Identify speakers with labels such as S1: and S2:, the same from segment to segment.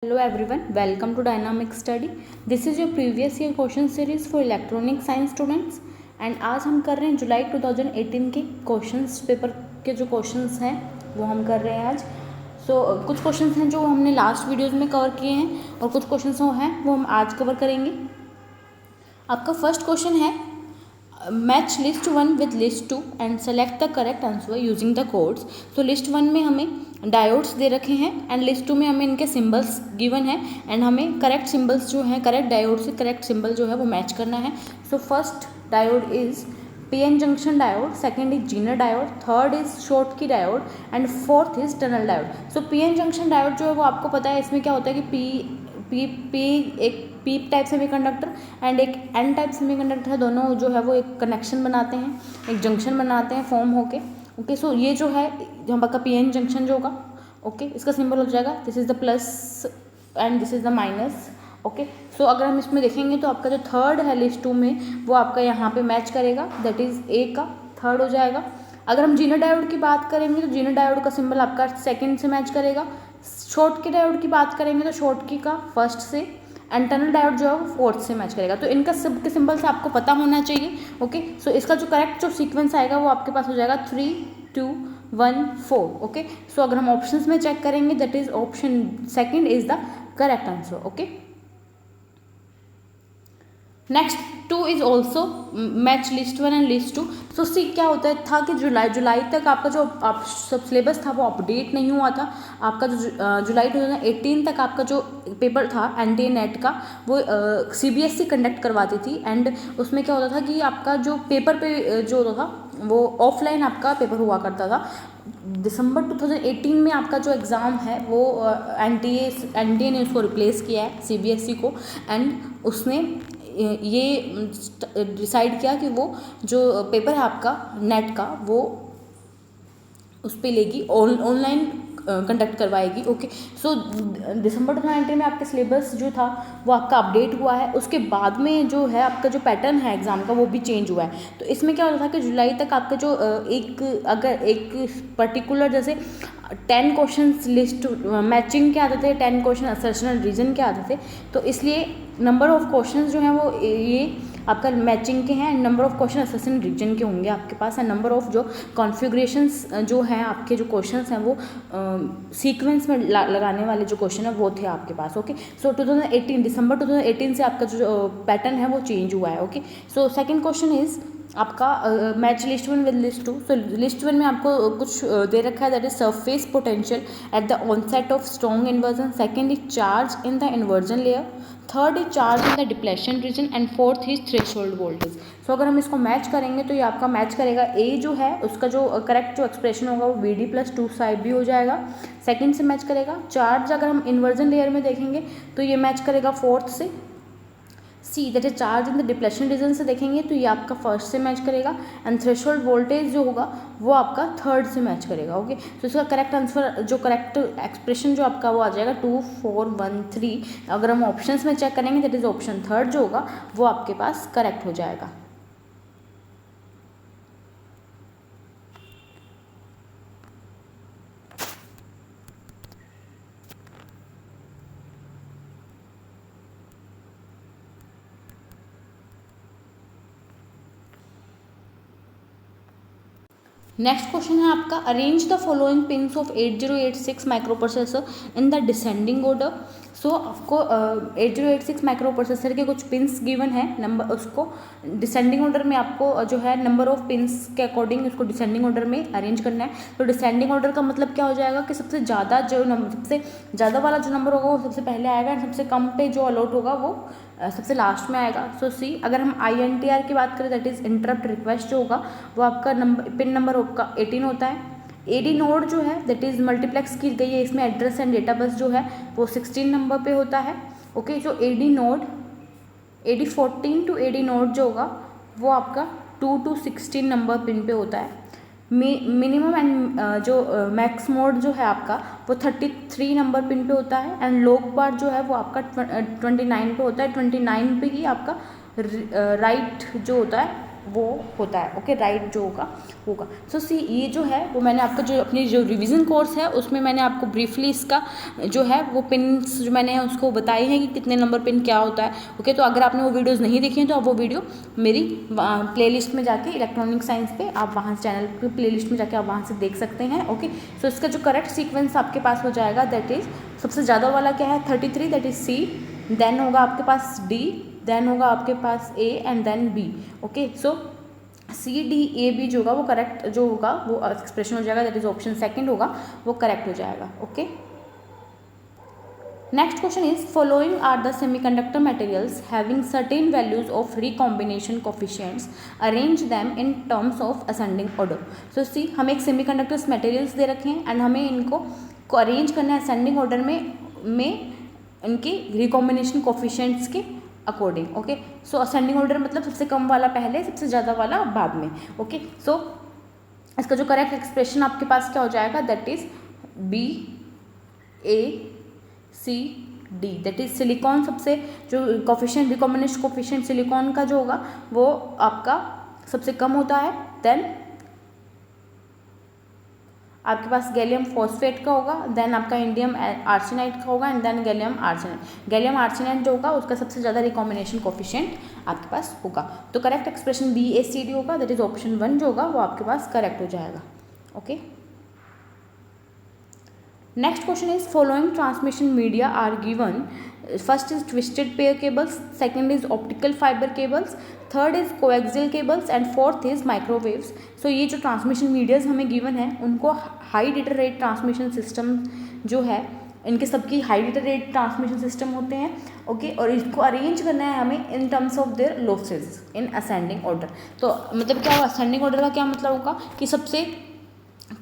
S1: Hello everyone, welcome to Dynamic Study. This is your previous year question series for electronic science students and आज हम कर रहे हैं जुलाई 2018 के क्वेश्चंस पेपर के जो क्वेश्चंस हैं वो हम कर रहे हैं आज. कुछ क्वेश्चंस हैं जो हमने लास्ट वीडियोस में कवर किए हैं और कुछ क्वेश्चंस हैं वो हम आज कवर करेंगे. आपका फर्स्ट क्वेश्चन है match list 1 with list 2 and select the correct answer using the codes. तो लिस्ट 1 में हमें डायोड्स दे रखे हैं एंड लिस्ट 2 में हमें इनके सिंबल्स गिवन है एंड हमें करेक्ट सिंबल्स जो हैं करेक्ट डायोड से करेक्ट सिंबल जो है वो मैच करना है. So first diode is PN junction diode, second is Zener diode, third is Schottky diode and fourth is tunnel diode. So PN junction diode जो है वो आपको पता है इसमें क्या होता है कि पी एक पी टाइप सेमीकंडक्टर एंड एक एन टाइप सेमीकंडक्टर है, दोनों जो है वो एक कनेक्शन बनाते हैं, एक जंक्शन बनाते हैं फॉर्म होके. ओके, सो ये जो है यहाँ का पीएन जंक्शन जो होगा, ओके, इसका सिंबल हो जाएगा this is the plus and this is the minus. Okay, so अगर हम इसमें देखेंगे तो आपका जो थर्ड है लिस्ट 2 में वो आपका यहाँ पे मैच करेगा, दैट इज ए का थर्ड हो जाएगा. अगर हम जीनर डायोड की बात करेंगे तो जीनर डायोड का सिंबल आपका सेकंड से मैच करेगा. शॉर्ट की डायोड की बात करेंगे तो शॉर्ट की का फर्स्ट से एंड टनल डायोड जो है वो फोर्थ से मैच करेगा. तो इनका सब के सिंबल से आपको पता होना चाहिए. ओके, सो इसका जो करेक्ट जो सीक्वेंस आएगा वो आपके पास हो जाएगा 3 2 1 4. ओके, सो अगर हम ऑप्शंस में चेक करेंगे that is option second is the correct answer. Okay, next 2 is also match list 1 and list 2. सो सी क्या होता है था कि जुलाई तक आपका जो आप सब सिलेबस था वो अपडेट नहीं हुआ था. आपका जो जुलाई 2018 तक आपका जो पेपर था एनडीए नेट का वो सीबीएसई कंडक्ट करवाती थी एंड उसमें क्या होता था कि आपका जो पेपर पे जो होता था वो ऑफलाइन आपका पेपर हुआ करता था. दिसंबर 2018 में आपका जो एग्ज़ाम है वो एनडीए ने उसको रिप्लेस किया है सीबीएसई को एंड उसने ये डिसाइड किया कि वो जो पेपर है आपका नेट का वो उस पर लेगी, ऑनलाइन कंडक्ट करवाएगी. ओके, सो दिसंबर 2019 में आपका सिलेबस जो था वो आपका अपडेट हुआ है. उसके बाद में जो है आपका जो पैटर्न है एग्ज़ाम का वो भी चेंज हुआ है. तो इसमें क्या होता था कि जुलाई तक आपका जो अगर एक पर्टिकुलर जैसे 10 क्वेश्चन लिस्ट मैचिंग के आते थे, 10 क्वेश्चन असर्शनल रीजन के आते थे. तो इसलिए नंबर ऑफ क्वेश्चंस जो हैं वो ये आपका मैचिंग के हैं, number of question assertion reason के होंगे आपके पास एंड नंबर ऑफ जो कॉन्फ़िगरेशंस जो हैं आपके जो क्वेश्चंस हैं वो सीक्वेंस में लगाने वाले जो क्वेश्चन है वो थे आपके पास. ओके, सो 2018 दिसंबर 2018 से आपका जो पैटर्न है वो चेंज हुआ है. Okay, so second question is आपका match list 1 with list 2. So list 1 में आपको कुछ दे रखा है that is surface potential at the onset of strong inversion, second is charge in the inversion layer, third is charge in the depletion region and fourth is threshold voltage. So अगर हम इसको match करेंगे तो ये आपका match करेगा ए जो है उसका जो करेक्ट जो एक्सप्रेशन होगा वो वी डी प्लस 2 साइड भी हो जाएगा, सेकंड से मैच करेगा. चार्ज अगर हम इन्वर्जन लेयर में देखेंगे तो ये मैच करेगा फोर्थ से. See that is charge in the depletion reason से देखेंगे तो ये आपका फर्स्ट से मैच करेगा एंड थ्रेशोल्ड वोल्टेज जो होगा वो आपका थर्ड से मैच करेगा. ओके, तो इसका करेक्ट आंसर जो करेक्ट एक्सप्रेशन जो आपका वो आ जाएगा 2 4 1 3. अगर हम ऑप्शंस में चेक करेंगे दैट इज ऑप्शन थर्ड जो होगा वो आपके पास करेक्ट हो जाएगा. नेक्स्ट क्वेश्चन है आपका arrange the following pins of 8086 microprocessor in the descending order. So आपको 8086 माइक्रो प्रोसेसर के कुछ पिन्स गिवन है, नंबर उसको डिसेंडिंग ऑर्डर में आपको जो है नंबर ऑफ पिन्स के अकॉर्डिंग उसको डिसेंडिंग ऑर्डर में अरेंज करना है. तो डिसेंडिंग ऑर्डर का मतलब क्या हो जाएगा कि सबसे ज़्यादा जो सबसे ज़्यादा वाला जो नंबर होगा वो सबसे पहले आएगा एंड सबसे कम पे जो अलॉट होगा वो सबसे लास्ट में आएगा. सो सी अगर हम INTR की बात करें दैट इज़ इंटरप्ट रिक्वेस्ट जो होगा वो आपका पिन नंबर आपका 18 होता है. AD नोड जो है दैट इज़ मल्टीप्लेक्स की गई है इसमें एड्रेस एंड डेटा बस जो है वो 16 नंबर पे होता है. ओके, जो AD node AD 14 to AD node जो होगा वो आपका 2 to 16 नंबर पिन पे होता है. मिनिमम एंड जो मैक्स मोड जो है आपका वो 33 नंबर पिन पे होता है एंड लोग बार जो है वो आपका 29 पे होता है. 29 पे ही आपका राइट जो होता है वो होता है। ओके, राइट जो होगा। सो सी ये जो है वो मैंने आपका जो अपनी जो रिवीजन कोर्स है उसमें मैंने आपको ब्रीफली इसका जो है वो पिन्स जो मैंने उसको बताए हैं कि कितने नंबर पिन क्या होता है। ओके, तो अगर आपने वो वीडियोज़ नहीं देखी हैं तो आप वो वीडियो मेरी प्लेलिस्ट में जाके इलेक्ट्रॉनिक साइंस पे आप वहाँ से चैनल की प्लेलिस्ट में जाके आप वहाँ से देख सकते हैं। ओके, सो इसका जो करेक्ट सीक्वेंस आपके पास हो जाएगा दैट इज़ सबसे ज़्यादा वाला क्या है 33, दैट इज़ सी, देन होगा आपके पास डी, देन होगा आपके पास A and then B. Okay, so C D A B जो होगा वो करेक्ट जो होगा वो एक्सप्रेशन हो जाएगा, दैट इज ऑप्शन सेकंड होगा वो करेक्ट हो जाएगा। Okay, next question is following are the semiconductor materials having certain values of recombination coefficients, arrange them in terms of ascending order. So see हमें एक सेमीकंडक्टर्स मटेरियल्स दे रखे हैं and हमें इनको अरेंज करना है असेंडिंग ऑर्डर में इनके रिकॉम्बिनेशन कोफिशिएंट्स के अकॉर्डिंग। ओके, सो असेंडिंग ऑर्डर मतलब सबसे कम वाला पहले, सबसे ज़्यादा वाला बाद में। ओके, सो इसका जो करेक्ट एक्सप्रेशन आपके पास क्या हो जाएगा that is B A C D, that is silicon सबसे जो कोफिशिएंट रिकॉम्बिनेशन कोफिशिएंट सिलिकॉन का जो होगा वो आपका सबसे कम होता है। देन आपके पास गैलियम फॉस्फेट का होगा, देन आपका इंडियम आर्सेनाइड का होगा and then gallium arsenide. Gallium arsenide जो होगा उसका सबसे ज़्यादा रिकॉम्बिनेशन कोफिशिएंट आपके पास होगा। तो correct expression B A C D होगा, दैट इज ऑप्शन 1 जो होगा वो आपके पास करेक्ट हो जाएगा। Okay, next question is following transmission media are given, first is twisted pair cables, second is optical fibre cables, third is coaxial cables and fourth is microwaves. So ये जो transmission medias हमें given है उनको high data rate transmission system जो है इनके सबकी high data rate transmission system होते हैं। ओके, और इसको अरेंज करना है हमें इन terms of their losses in ascending order. तो मतलब क्या होगा असेंडिंग ऑर्डर का क्या मतलब होगा कि सबसे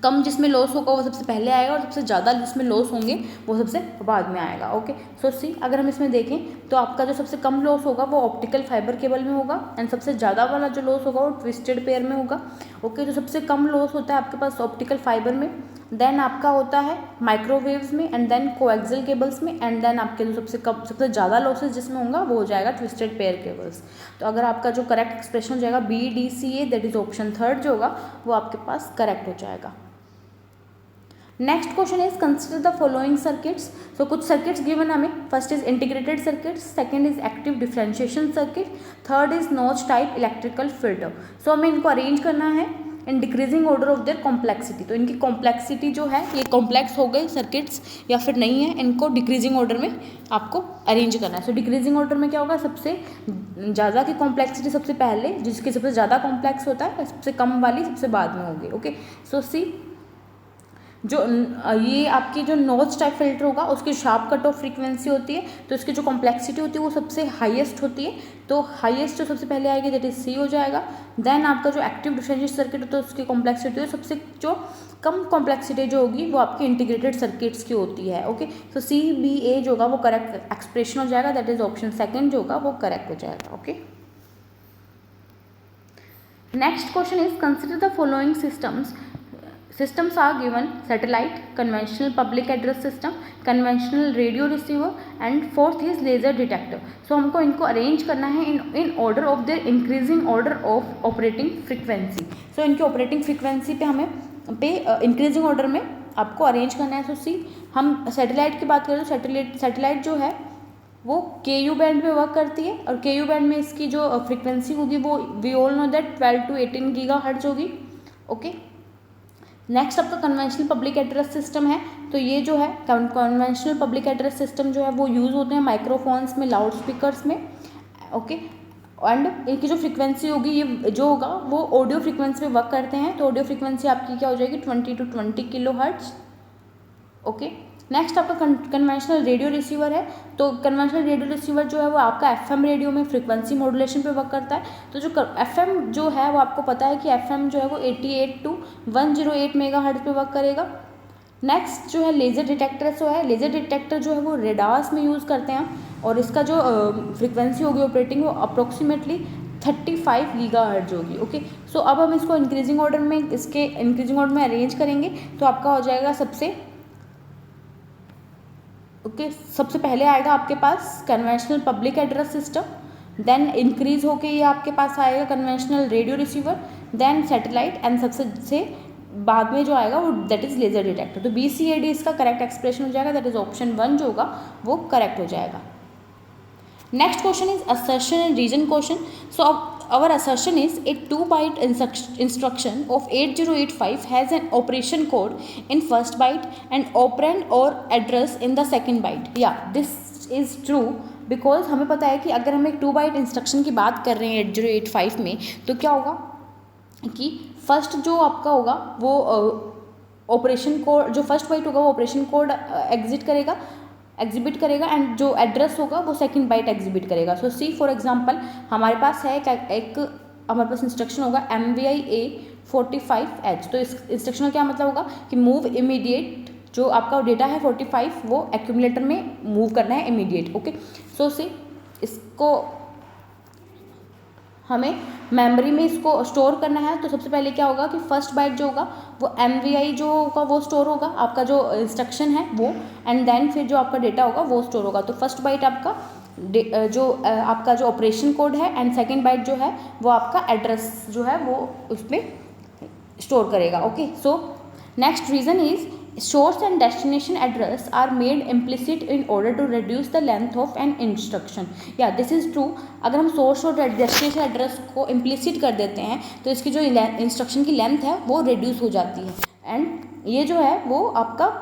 S1: कम जिसमें लॉस होगा वो सबसे पहले आएगा और सबसे ज़्यादा जिसमें लॉस होंगे वो सबसे बाद में आएगा। ओके, सो सी अगर हम इसमें देखें तो आपका जो सबसे कम लॉस होगा वो ऑप्टिकल फाइबर केबल में होगा एंड सबसे ज़्यादा वाला जो लॉस होगा वो ट्विस्टेड पेयर में होगा। ओके, जो सबसे कम लॉस होता है आपके पास ऑप्टिकल फाइबर में, देन आपका होता है माइक्रोवेव्स में एंड देन कोएक्सियल केबल्स में एंड देन आपके जो सबसे ज़्यादा लॉसेज जिसमें होगा वो हो जाएगा ट्विस्टेड पेयर केबल्स। तो अगर आपका जो करेक्ट एक्सप्रेशन हो जाएगा B D C A, that is option 3 जो होगा वो आपके पास करेक्ट हो जाएगा। Next question is consider the following circuits. So कुछ सर्किट्स गिवन हमें, first is integrated circuits, second is active differentiation circuit, third is notch type electrical filter. So हमें इनको अरेंज करना है in decreasing order of their complexity. तो इनकी complexity जो है ये कॉम्प्लेक्स हो गए सर्किट्स या फिर नहीं है, इनको डिक्रीजिंग ऑर्डर में आपको अरेंज करना है। सो डिक्रीजिंग ऑर्डर में क्या होगा सबसे ज़्यादा की कॉम्प्लेक्सिटी सबसे पहले, जिसके सबसे ज़्यादा कॉम्प्लेक्स होता है सबसे कम वाली सबसे बाद में होगी। ओके, सो सी जो ये आपकी जो नॉच टाइप फिल्टर होगा उसकी शार्प कट ऑफ फ्रीक्वेंसी होती है तो इसकी जो कॉम्प्लेक्सिटी होती है वो सबसे हाईएस्ट होती है। तो हाईएस्ट जो सबसे पहले आएगी दैट इज सी हो जाएगा। देन आपका जो एक्टिव डिफरेंशिएशन सर्किट होता है उसकी कॉम्प्लेक्सिटी है सबसे जो कम कॉम्प्लेक्सिटी जो होगी वो आपकी इंटीग्रेटेड सर्किट्स की होती है। ओके, तो सी बी ए जो होगा वो करेक्ट एक्सप्रेशन हो जाएगा, दैट इज ऑप्शन 2 जो होगा वो करेक्ट हो जाएगा। Okay, next question is consider the following systems. Systems are given satellite, conventional public address system, conventional radio receiver and fourth is laser detector. So हमको इनको arrange करना है in order of their increasing order of operating frequency. So इनकी operating frequency पे हमें increasing order में आपको arrange करना है। सो सी हम सैटेलाइट की बात करें तो सैटेलाइट जो है वो KU बैंड में वर्क करती है और KU बैंड में इसकी जो फ्रिक्वेंसी होगी वो we all know that 12 to 18 gigahertz होगी। ओके, नेक्स्ट आपका कन्वेंशनल पब्लिक एड्रेस सिस्टम है। तो ये जो है कन्वेंशनल पब्लिक एड्रेस सिस्टम जो है वो यूज़ होते हैं माइक्रोफोन्स में, लाउड स्पीकर्स में। ओके, एंड इनकी जो फ्रीक्वेंसी होगी ये जो होगा वो ऑडियो फ्रीक्वेंसी पे वर्क करते हैं। तो ऑडियो फ्रीक्वेंसी आपकी क्या हो जाएगी 20 to 20 किलोहर्ट्ज़। ओके, नेक्स्ट आपका कन्वेंशनल रेडियो रिसीवर है। तो कन्वेंशनल रेडियो रिसीवर जो है वो आपका FM रेडियो में फ्रीक्वेंसी मॉड्यूलेशन पे वर्क करता है। तो जो FM जो है वो आपको पता है कि FM जो है वो 88 to 108 मेगाहर्ट्ज़ पे वर्क करेगा। नेक्स्ट जो है लेज़र डिटेक्टर जो है, लेज़र डिटेक्टर जो है वो रेडार्स में यूज़ करते हैं और इसका जो फ्रीक्वेंसी होगी ऑपरेटिंग वो अप्रोक्सीमेटली 35 गीगाहर्ट्ज़ होगी। ओके, सो अब हम इसको इंक्रीजिंग ऑर्डर में अरेंज करेंगे तो आपका हो जाएगा सबसे पहले आएगा आपके पास conventional public address system, then increase होके ये आपके पास आएगा conventional radio receiver, then satellite, and सबसे बाद में जो आएगा वो दैट इज लेजर डिटेक्टर। तो BCAD इसका करेक्ट एक्सप्रेशन हो जाएगा, दैट इज ऑप्शन 1 जो होगा वो करेक्ट हो जाएगा। Next question is assertion and reason question. So our assertion is a 2-byte instruction of 8085 has an operation code in first byte and operand or address in the second byte. Yeah, this is true because हमें पता है कि अगर हम एक 2-byte instruction की बात कर रहे हैं 8085 में, तो क्या होगा कि फर्स्ट जो आपका होगा वो ऑपरेशन कोड, जो फर्स्ट बाइट होगा वो ऑपरेशन कोड एग्जिबिट करेगा एंड जो एड्रेस होगा वो सेकंड बाइट एग्जिबिट करेगा। सो सी फॉर एग्जांपल हमारे पास है एक हमारे पास इंस्ट्रक्शन होगा MVI A45H। तो इस इंस्ट्रक्शन का क्या मतलब होगा कि मूव इमीडिएट, जो आपका डेटा है 45 वो एक्यूमुलेटर में मूव करना है इमीडिएट। ओके, सो सी इसको हमें मेमोरी में इसको स्टोर करना है। तो सबसे पहले क्या होगा कि फर्स्ट बाइट जो होगा वो MVI जो होगा वो स्टोर होगा, आपका जो इंस्ट्रक्शन है वो, एंड देन फिर जो आपका डेटा होगा वो स्टोर होगा। तो फर्स्ट बाइट आपका जो आपका जो ऑपरेशन कोड है, एंड सेकंड बाइट जो है वो आपका एड्रेस जो है वो उसमें स्टोर करेगा। Okay, so next reason is source and destination address are made implicit in order to reduce the length of an instruction. Yeah, this is true. अगर हम source और destination address को implicit कर देते हैं तो इसकी जो इंस्ट्रक्शन की लेंथ है वो reduce हो जाती है, एंड ये जो है वो आपका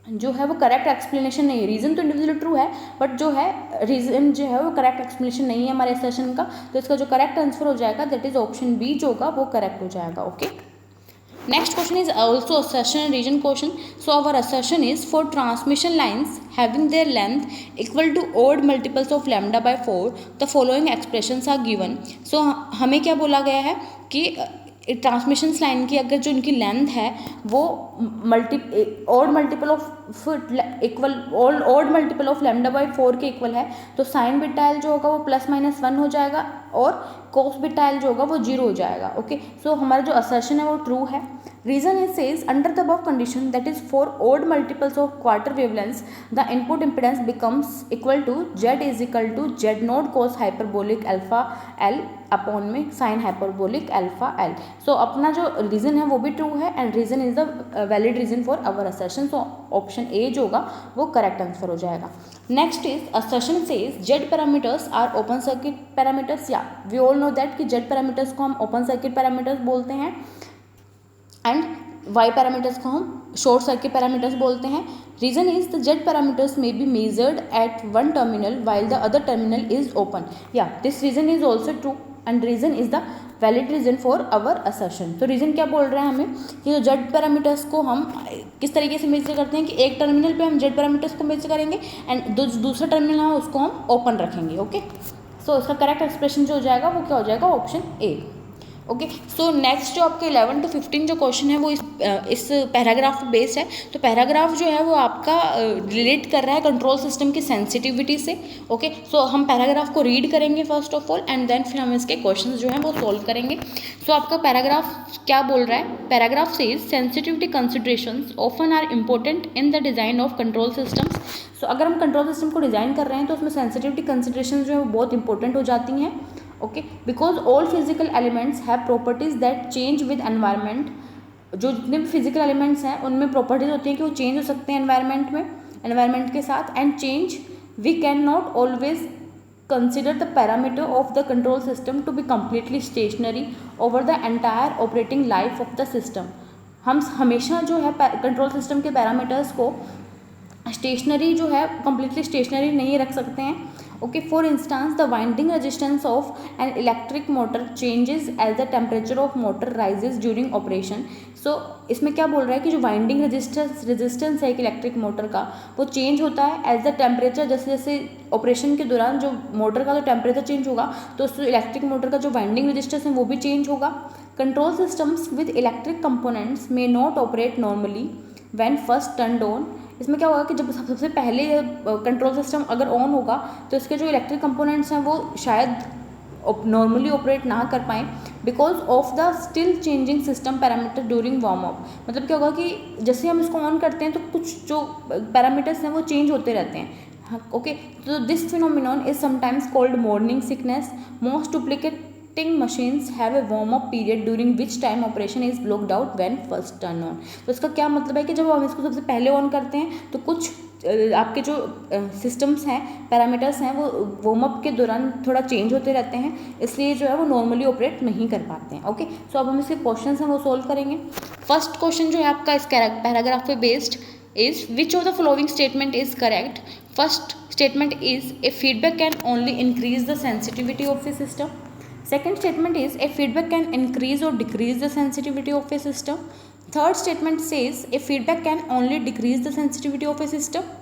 S1: जो है वो करेक्ट एक्सप्लेनेशन नहीं है। रीज़न तो इंडिविजुअली ट्रू है, बट जो है रीज़न जो है वो करेक्ट एक्सप्लेनेशन नहीं है हमारे सेशन का। तो इसका जो करेक्ट आंसर हो जाएगा दैट इज ऑप्शन बी जो होगा वो करेक्ट हो जाएगा। Okay, next question is also assertion and reason question. So our assertion is for transmission lines having their length equal to odd multiples of lambda by 4 the following expressions are given. So हमें क्या बोला गया है कि transmission line की अगर जो उनकी लेंथ है वो odd multiple of equal odd multiple of lambda by 4 के इक्वल है, तो साइन बिटाइल जो होगा वो +-1 हो जाएगा और कोस बिटाइल जो होगा वो 0 हो जाएगा। ओके, सो हमारा जो असर्शन है वो ट्रू है। Reason is says under the above condition that is for odd multiples of quarter wavelengths the input impedance becomes equal to Z is equal to Z0 cos hyperbolic alpha L upon में sine hyperbolic alpha L। So अपना जो reason है वो भी true है and reason is the valid reason for our assertion. So option A जो होगा वो करेक्ट आंसर हो जाएगा। Next is assertion says Z parameters are open circuit parameters. या वी ऑल नो दैट कि Z पैरामीटर्स को हम ओपन सर्किट पैरामीटर्स बोलते हैं एंड Y पैरामीटर्स को हम शॉर्ट सर्किट पैरामीटर्स बोलते हैं। Reason is the Z parameters may be measured at one terminal while the other terminal is open. या this reason is also true and reason is the valid reason for our assertion. तो reason क्या बोल रहा है हमें कि जो Z parameters को हम किस तरीके से मेजर करते हैं कि एक टर्मिनल पे हम Z पैरामीटर्स को मेजर करेंगे एंड दूसरा टर्मिनल है उसको हम ओपन रखेंगे। ओके, सो इसका करेक्ट एक्सप्रेशन जो हो जाएगा वो क्या हो जाएगा, option A. Okay, so next जो आपके 11 to 15 जो क्वेश्चन है वो इस पैराग्राफ पे बेस्ड है। तो पैराग्राफ जो है वो आपका रिलेट कर रहा है कंट्रोल सिस्टम की सेंसिटिविटी से। ओके, सो हम पैराग्राफ को रीड करेंगे first of all and then फिर हम इसके क्वेश्चन जो हैं वो सॉल्व करेंगे। सो आपका पैराग्राफ क्या बोल रहा है, paragraph says sensitivity considerations often are important in the design of control systems. So अगर हम कंट्रोल सिस्टम को डिज़ाइन कर रहे हैं तो उसमें सेंसिटिविटी कंसिडरेशन जो है वो बहुत इंपॉर्टेंट हो जाती हैं। Okay, because all physical elements have properties that change with environment. जो जितने भी फिजिकल एलिमेंट्स हैं उनमें प्रॉपर्टीज होती हैं कि वो चेंज हो सकते हैं एनवायरनमेंट के साथ, and change we can not always consider the parameter of the control system to be completely stationary over the entire operating life of the system. हम हमेशा जो है कंट्रोल सिस्टम के पैरामीटर्स को स्टेशनरी जो है कम्प्लीटली स्टेशनरी नहीं रख सकते हैं। Okay, for instance the winding resistance of an electric motor changes as the temperature of motor rises during operation. So इसमें क्या बोल रहा है कि जो वाइंडिंग रेजिस्टेंस है एक इलेक्ट्रिक मोटर का वो चेंज होता है एज द टेम्परेचर। जैसे जैसे ऑपरेशन के दौरान जो मोटर का जो टेम्परेचर चेंज होगा तो उस इलेक्ट्रिक मोटर का जो वाइंडिंग रेजिस्टेंस है वो भी चेंज होगा। Control systems with electric components may not operate normally when first turned on. इसमें क्या होगा कि जब सबसे पहले कंट्रोल सिस्टम अगर ऑन होगा तो इसके जो इलेक्ट्रिक कंपोनेंट्स हैं वो शायद नॉर्मली ऑपरेट ना कर पाएँ because of the still changing system parameter during warm up. मतलब क्या होगा कि जैसे हम इसको ऑन करते हैं तो कुछ जो पैरामीटर्स हैं वो चेंज होते रहते हैं, ओके, तो this phenomenon is sometimes called morning sickness. Most duplicating machines have a warm up period during which time operation is blocked out when first turn on. तो इसका क्या मतलब है कि जब हम इसको सबसे पहले ऑन करते हैं तो कुछ आपके जो सिस्टम्स हैं, पैरामीटर्स हैं, वो वार्म अप के दौरान थोड़ा चेंज होते रहते हैं, इसलिए जो है वो नॉर्मली ऑपरेट नहीं कर पाते हैं। ओके, सो अब हम इसके क्वेश्चन हैं वो सोल्व करेंगे। फर्स्ट क्वेश्चन जो है आपका इस पैराग्राफ पे based is which of the following statement is correct? First statement is a feedback can only increase the sensitivity of a system. Second statement is a feedback can increase or decrease the sensitivity of a system. Third statement says a feedback can only decrease the sensitivity of a system.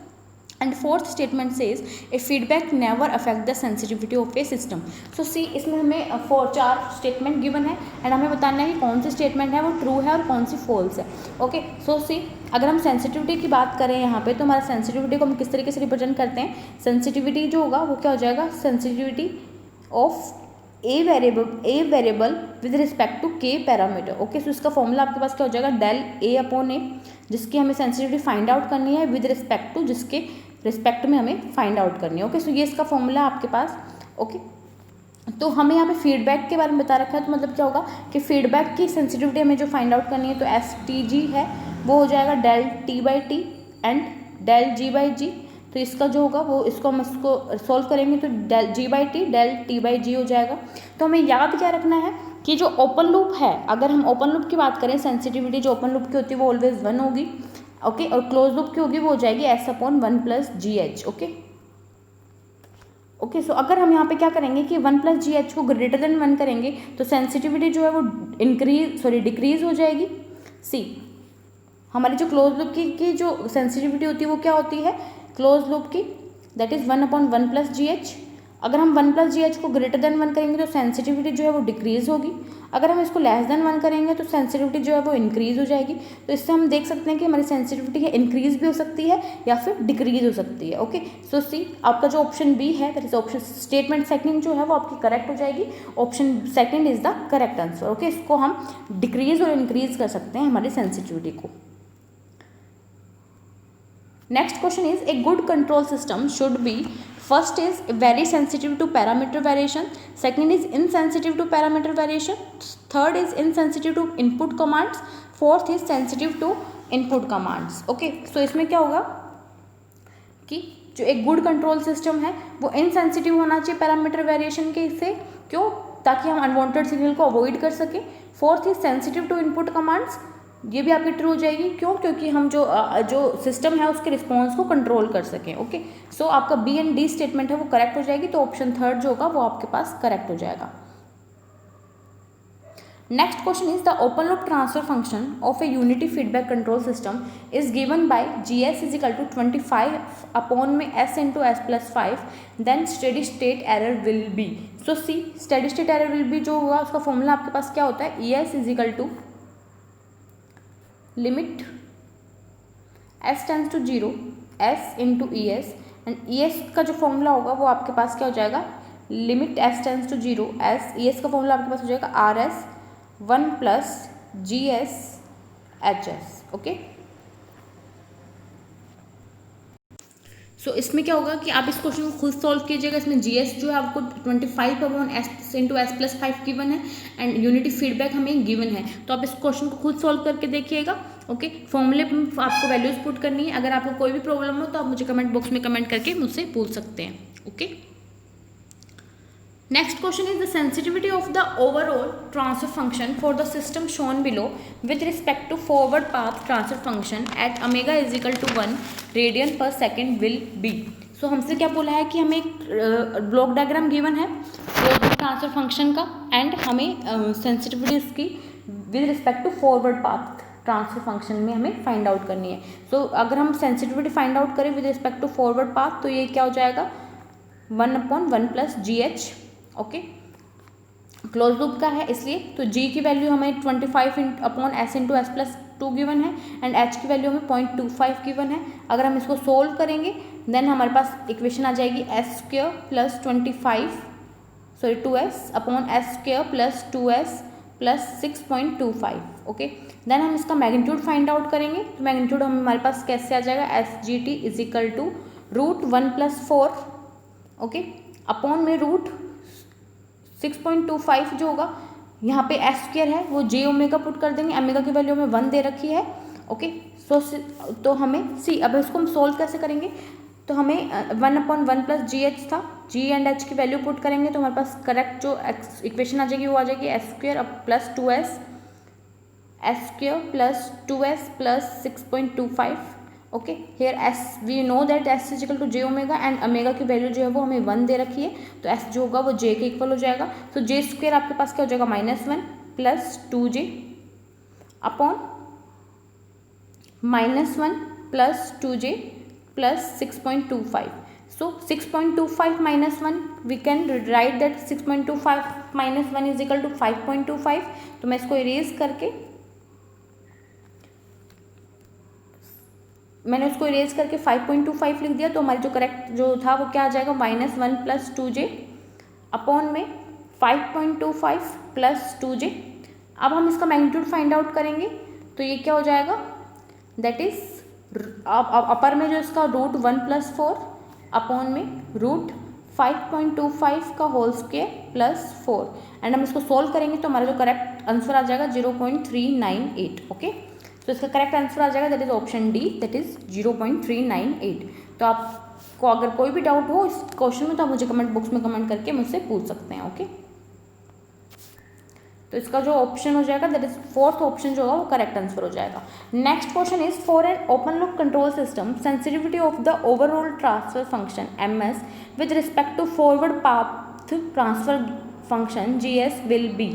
S1: And fourth statement says a feedback never affect the sensitivity of a system. So see, इसमें हमें 4 statement given है and हमें बताना है कि कौन सी statement है वो ट्रू है और कौन सी फॉल्स है। ओके, सो सी, अगर हम सेंसिटिविटी की बात करें यहाँ पे, तो हमारा सेंसिटिविटी को हम किस तरीके से रिप्रेजेंट करते हैं? सेंसिटिविटी जो होगा वो क्या हो जाएगा? Sensitivity of a variable with respect to K parameter. Okay, so इसका फॉर्मूला आपके पास क्या हो जाएगा? डेल ए अपॉन ए, जिसकी हमें सेंसिटिविटी फाइंड आउट करनी है विद रिस्पेक्ट टू, जिसके रिस्पेक्ट में हमें फाइंड आउट करनी है। ओके, सो ये इसका फॉर्मूला आपके पास। ओके, तो हमें यहाँ पे फीडबैक के बारे में बता रखा है, तो मतलब क्या होगा कि फीडबैक की सेंसिटिविटी हमें जो फाइंड आउट करनी है, तो एस टी जी है वो हो जाएगा del T by T and del G by G. तो इसका जो होगा वो इसको हम इसको सॉल्व करेंगे तो del G by T del T by G हो जाएगा। तो हमें याद क्या रखना है कि जो ओपन लूप है, अगर हम ओपन लूप की बात करें, सेंसिटिविटी जो ओपन लूप की होती है वो ऑलवेज 1 होगी। ओके, और क्लोज लूप की होगी वो हो जाएगी S upon 1 plus G H. Okay, so अगर हम यहाँ पे क्या करेंगे कि 1 प्लस जी एच को ग्रेटर देन 1 करेंगे तो सेंसिटिविटी जो है वो डिक्रीज हो जाएगी। सी, हमारी जो क्लोज लूप की जो सेंसिटिविटी होती है वो क्या होती है? क्लोज लूप की that is 1 upon 1 plus G H. अगर हम 1 प्लस जी एच को ग्रेटर देन 1 करेंगे तो सेंसिटिविटी जो है वो डिक्रीज होगी। अगर हम इसको लेस देन 1 करेंगे तो सेंसिटिविटी जो है वो इंक्रीज हो जाएगी। तो इससे हम देख सकते हैं कि हमारी सेंसिटिविटी है इंक्रीज भी हो सकती है या फिर डिक्रीज हो सकती है। ओके, सो सी, आपका जो ऑप्शन बी है, that is option statement second जो है वो आपकी करेक्ट हो जाएगी। Option second is the correct answer. Okay, इसको हम डिक्रीज और इंक्रीज कर सकते हैं हमारी सेंसिटिविटी को। Next question is a good control system should be, first is very sensitive to parameter variation, second is insensitive to parameter variation, third is insensitive to input commands, fourth is sensitive to input commands. Okay, so इसमें क्या होगा कि जो एक good control system है वो insensitive होना चाहिए पैरामीटर वेरिएशन के से, क्यों? ताकि हम अनवांटेड सिग्नल को अवॉइड कर सकें। Fourth is sensitive to input commands, ये भी आपकी ट्रू हो जाएगी, क्यों? क्योंकि हम जो सिस्टम है उसके रिस्पॉन्स को कंट्रोल कर सकें। ओके, सो आपका बी एंड डी स्टेटमेंट है वो करेक्ट हो जाएगी, तो ऑप्शन थर्ड जो होगा वो आपके पास करेक्ट हो जाएगा। Next question is the open loop transfer function of a unity feedback control system is given by G S is equal to 25 upon में S into S plus 5, then steady state error will be. So see, steady state error will be जो होगा उसका formula आपके पास क्या होता है? E S is equal to limit s tends to 0 s into E S, and E S का जो फॉर्मूला होगा वो आपके पास क्या हो जाएगा? Limit s tends to 0 s, E S का फॉर्मूला आपके पास हो जाएगा R S 1 plus G S H S. Okay, so इसमें क्या होगा कि आप इस क्वेश्चन को खुद सॉल्व कीजिएगा। इसमें जीएस जो है आपको 25 upon S into S plus 5 given है एंड यूनिटी फीडबैक हमें गिवन है, तो आप इस क्वेश्चन को खुद सॉल्व करके देखिएगा। ओके, फॉर्मूले में आपको वैल्यूज पुट करनी है। अगर आपको कोई भी प्रॉब्लम हो तो आप मुझे कमेंट बॉक्स में कमेंट करके मुझसे पूछ सकते हैं। Okay, next question is the sensitivity of the overall transfer function for the system shown below with respect to forward path transfer function at omega is equal to 1 radian per second will be. So हमसे क्या बोला है कि हमें एक block diagram given है transfer function का and हमें सेंसिटिविटी उसकी with respect to forward path transfer function में हमें फाइंड आउट करनी है। सो अगर हम सेंसिटिविटी फाइंड आउट करें with respect to forward path तो ये क्या हो जाएगा? 1 upon 1 plus G H. Okay, close loop का है इसलिए, तो g की वैल्यू हमें 25 upon S into S plus 2 given है एंड h की वैल्यू हमें 0.25 गिवन है। अगर हम इसको सोल्व करेंगे देन हमारे पास इक्वेशन आ जाएगी S square plus 2s upon S square plus 2s plus 6.25। Okay, then हम इसका मैग्नीट्यूड फाइंड आउट करेंगे, तो मैग्नीट्यूड हमारे पास कैसे आ जाएगा? S G T is equal to root 1 + 4 okay upon में रूट 6.25 जो होगा, यहाँ पे s² है वो j ओमेगा पुट कर देंगे, ओमेगा की वैल्यू हमें 1 दे रखी है ओके। सो तो हमें सी, अब इसको हम सोल्व कैसे करेंगे, तो हमें 1/1 + gh था, g एंड h की वैल्यू पुट करेंगे तो हमारे पास करेक्ट जो इक्वेशन आ जाएगी वो आ जाएगी s² + 2s, s² + 2s + 6.25 okay. Here s we know that s = j omega and omega की वैल्यू जो है वो हमें 1 दे रखी है, तो s जो होगा वो j के इक्वल हो जाएगा। तो j² आपके पास क्या हो जाएगा -1 + 2j upon -1 + 2j + 6.25। So 6.25 - 1 we can write that 6.25 - 1 = 5.25। तो मैं इसको इरेज करके मैंने उसको इरेज करके 5.25 लिख दिया, तो हमारी जो करेक्ट जो था वो क्या आ जाएगा -1 + 2j अपॉन में 5.25 + 2j। अब हम इसका मैग्नीट्यूड फाइंड आउट करेंगे, तो ये क्या हो जाएगा, दैट इज अपर में जो इसका रूट 1 + 4 अपॉन में रूट 5.25 का होल स्क्वायर प्लस 4 एंड हम इसको सोल्व करेंगे तो हमारा जो करेक्ट आंसर आ जाएगा 0.398 ओके। तो इसका करेक्ट आंसर आ जाएगा that is option D, that is 0.398। तो आपको अगर कोई भी डाउट हो इस क्वेश्चन में तो आप मुझे कमेंट बॉक्स में कमेंट करके मुझसे पूछ सकते हैं ओके। तो इसका जो ऑप्शन हो जाएगा दैट इज फोर्थ ऑप्शन जो होगा वो करेक्ट आंसर हो जाएगा। Next question is for an open loop control system sensitivity of the overall transfer function ms with respect to forward path transfer function gs will be.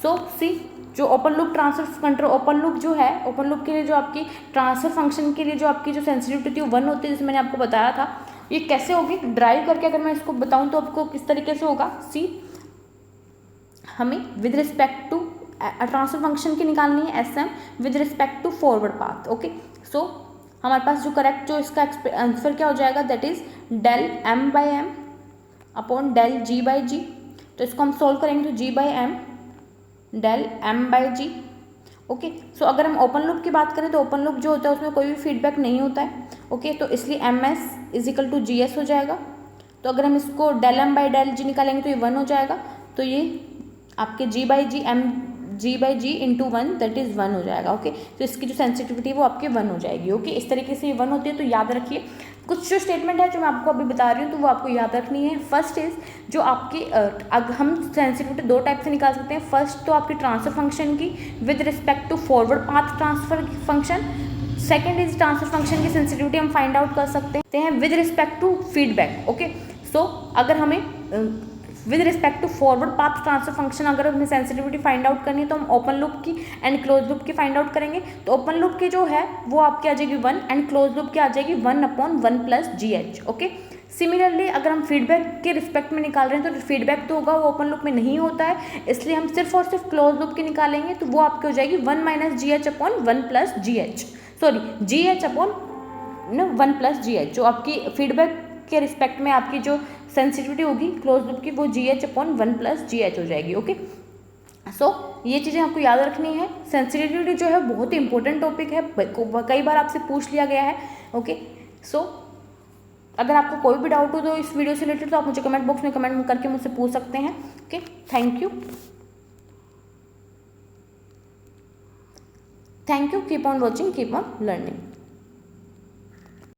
S1: So see जो open loop transfer control open loop जो है, open loop के लिए जो आपकी transfer function के लिए जो आपकी जो सेंसिटिविटी 1 होती है जैसे मैंने आपको बताया था, ये कैसे होगी ड्राइव करके अगर मैं इसको बताऊं तो आपको किस तरीके से होगा। सी हमें with respect to transfer function की निकालनी है sm with respect to forward path okay. So हमारे पास जो करेक्ट जो इसका आंसर क्या हो जाएगा that is del m/m upon del g/g। तो इसको हम सोल्व करेंगे तो g/m del m/g okay. So अगर हम ओपन लूप की बात करें तो ओपन लूप जो होता है उसमें कोई भी फीडबैक नहीं होता है ओके। तो इसलिए ms = gs हो जाएगा। तो अगर हम इसको del m/del g निकालेंगे तो ये 1 हो जाएगा, तो ये आपके g/g इंटू 1 दैट इज 1 हो जाएगा ओके। तो इसकी जो सेंसिटिविटी है वो आपके 1 हो जाएगी ओके। इस तरीके से ये 1 होती है। तो याद रखिए कुछ जो स्टेटमेंट है जो मैं आपको अभी बता रही हूँ तो वो आपको याद रखनी है। फर्स्ट इज जो आपकी हम सेंसिटिविटी 2 टाइप से निकाल सकते हैं। फर्स्ट तो आपकी ट्रांसफर फंक्शन की with respect to forward path transfer function, second is transfer function की सेंसिटिविटी हम फाइंड आउट कर सकते हैं with respect to feedback okay. So अगर हमें with respect to forward path transfer function अगर हमें सेंसिटिविटी फाइंड आउट करनी है तो हम ओपन लूप की एंड क्लोज लूप की फाइंड आउट करेंगे। तो ओपन लूप की जो है वो आपकी आ जाएगी 1 एंड क्लोज लूप की आ जाएगी 1/1 + gh ओके। सिमिलरली अगर हम फीडबैक के रिस्पेक्ट में निकाल रहे हैं तो फीडबैक तो होगा वो ओपन लूप में नहीं होता है, इसलिए हम सिर्फ और सिर्फ क्लोज लूप की निकालेंगे तो वो आपकी हो जाएगी 1 - gh/1 + gh, sorry gh/1 + gh। जो आपकी फीडबैक के रिस्पेक्ट में आपकी जो सेंसिटिविटी होगी क्लोज लूप की वो gh/1 + gh हो जाएगी ओके। सो ये चीज़ें आपको याद रखनी है। सेंसिटिविटी जो है बहुत ही इंपॉर्टेंट टॉपिक है, कई बार आपसे पूछ लिया गया है ओके। सो अगर आपको कोई भी डाउट हो तो इस वीडियो से रिलेटेड तो आप मुझे कमेंट बॉक्स में कमेंट करके मुझसे पूछ सकते हैं okay. Thank you, keep on watching, keep on learning.